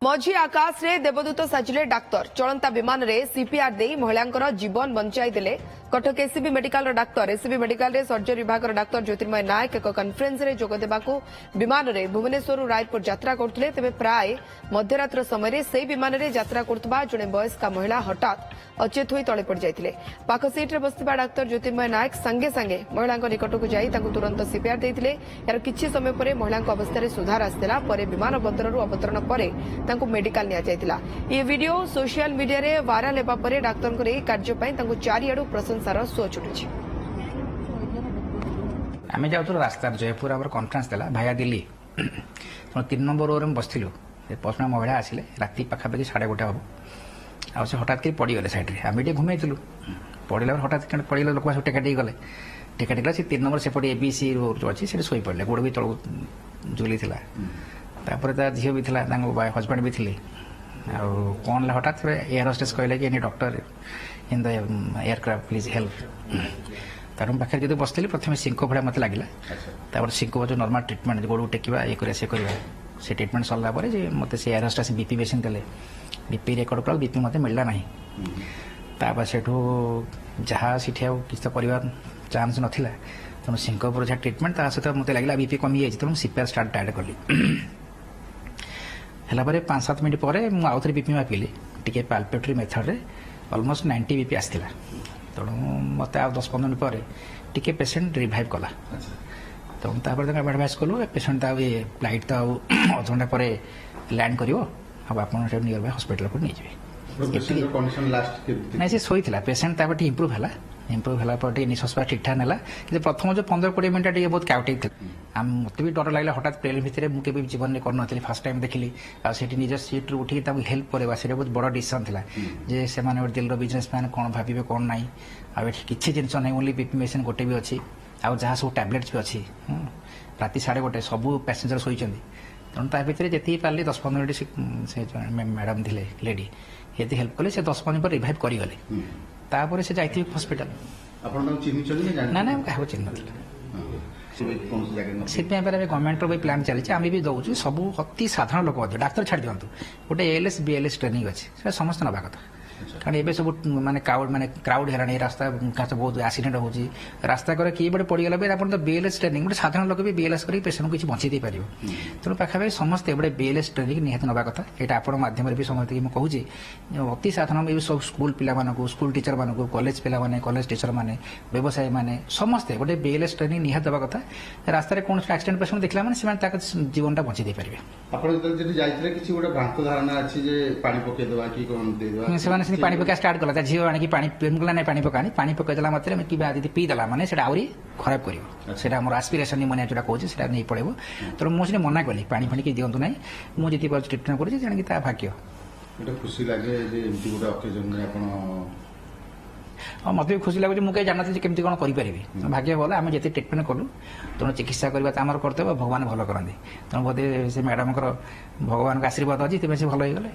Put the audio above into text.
मझी आकाश रे देवदूत साजिले डाक्तर चलंता विमान रे सीपीआर दे महिलांकर जीवन बंचाई देले Cuttack ACB medical doctor ACB medical रे सर्जरी विभाग डाक्तर ज्योतिर्मय नायक एक कन्फरेन्स रे जोग देबाकू विमान रे भुवनेश्वर रायपुर यात्रा करथिले तेबे प्राय मध्यरात्र समय रे सेही विमान रे यात्रा करथबा जणे वयस्का महिला हठात अचेत होई तळे पड़ जायतिले पाख सीट रे बसथिबा डाक्तर ज्योतिर्मय नायक संगे संगे महिलांक निकटकू जाई ताकू तुरंत सीपीआर देथिले यार किछि समय परे महिलांक अवस्था रे सुधार आस्थिला परे विमान बंदररू अवतरण परे तांकू मेडिकल निया जायतिला ये वीडियो सोशल मीडिया रे वायरल हेबा परे डाक्तर ए कार्य पई तांकू चारियाडू प्रशंसार सुଅ छुटुछि। आम जाऊँ रास्ता जयपुर आम कन्फरेन्स देला भाया दिल्ली 3 नंबर रोड में बसलु पचना महिला आसिले राति पाखापाखि 1:30 हम आ हठात कि पड़गले सैड्रे आम ये घूमू पड़ा हठात पड़गले लोक सब टेका गले टेका टेकला से 3 नंबर सेपटे एबीसी रोड अच्छी से शोई पड़े गोड़ भी तलू झुली तापर झील भी हजबैंड भी थे आ कौन हठात एयर होस्टेस कहले कि any doctor in the aircraft please help तार पाखे जो बसती प्रथम सिंक भाया मत लगे सिंक जो नॉर्मल ट्रिटमेंट गोड़ टेकवा ये करा से ट्रिटमेंट सरला मत से एयर होस्टेस बीपी मेसीन देले बीपी रेकर्ड कला बीपी मत मिलला ना तापर से जहाँ सी किसी तो कर चान्स नाला तेणु सिंक जहाँ ट्रिटमेंट सहित मत लगे बीपी कमी जाए तेणु सीपीआर स्टार्ट ऐड कली है 5-7 मिनट पर आउ थे बीपी मापिली टी पाल्पेटरी मेथड रे ऑलमोस्ट 90 बीपी आसला तेणु मत आ 10-15 मिनट पर टी पेसेंट रिवाइव कला तेणु एडभाइस कलु पेसेंट ये फ्लाइट तो अध घंटा पर लैंड कर आप नियर बाय हॉस्पिटल को नहीं जाए ना सी शोई पेसेंट इम्प्रूव है इम्प्रूव है निश्वास ठीक ठाक ना कि प्रथम जो 15-20 मिनट टे बहुत काउटेक मत भी डर लगे हठात प्लेन भितर मुझे जीवन में करनी फास्ट टाइम देखिली आठ निज सीट रू उठी हेल्प करवा से बहुत बड़ डिसीजन था जे से दिल्ली बिजनेस मैन कौन भावे कौन ना आ किसी जिन ना ओनली बीपी मेसीन गोटे भी अच्छी आ जहाँ सब टैबलेट्स भी अच्छी राति 1:30 सब पैसेंजर शोचती तेणु भितर जी पार्ली 10-15 मिनट से मैडम थे लेडी ये हेल्प कले से 10-15 मिनट रिवाइव करगले तापर से जाइए हॉस्पिटल ना ना क्या चिन्ह से गवर्नमेंट भी प्लान चली आम भी दौर सब अति साधारण लोक डाक्तर छाड़ दिखाँ गोटे एएलएस बीएलएस ट्रेनिंग अच्छे समस्त नवा कथा कारण ये सब माने क्राउड है रास्ता बहुत एक्सीडेंट हो रास्ता कर किए बड़े पड़गला भी आप बीएलएस ट्रेनिंग गोटे साधारण लोक भी बीएलएस कर पेसेंट को किसी बचाई दे पार तेणु पाखापाखि समस्ते गोटे बीएलएस ट्रेनिंग निहत नवा कथा यहाँ आप माध्यम भी समझते मुझे कहूँ अति साधारण ये सब स्कूल पिला स्कूल टीचर मानक कॉलेज पिला कॉलेज टीचर मैंने व्यवसायी मैंने समस्ते गोटे बीएलएस ट्रेनिंग निहत देवा कथा रास्तार कौन एक्सीडेंट पेसेंट देखला मैंने जीवन टा बचाई दे पारे पानी पका स्टार्ट कला झील आनी गला ना पानी पकईदेला मात्र दीदी पीदेला मैंने आहुरी खराब कर आस्पिरेसन मन जो कहूँ नहीं पड़े तेणु मुझे मना कली पानी फाणी कि दिंतु ना मुझे ट्रिटमेंट कर जाणी भाग्य खुशी लगे हाँ मत भी खुशी लगुच मुझे जाना केमती कौन करें भाग्य भल आम जिते ट्रिटमेंट कलु तेणु चिकित्सा करवा आम कर्तव्य भगवान भल करते तेणु बोधे से मैडम भगवान का आशीर्वाद अच्छी तेज से भल हो गले।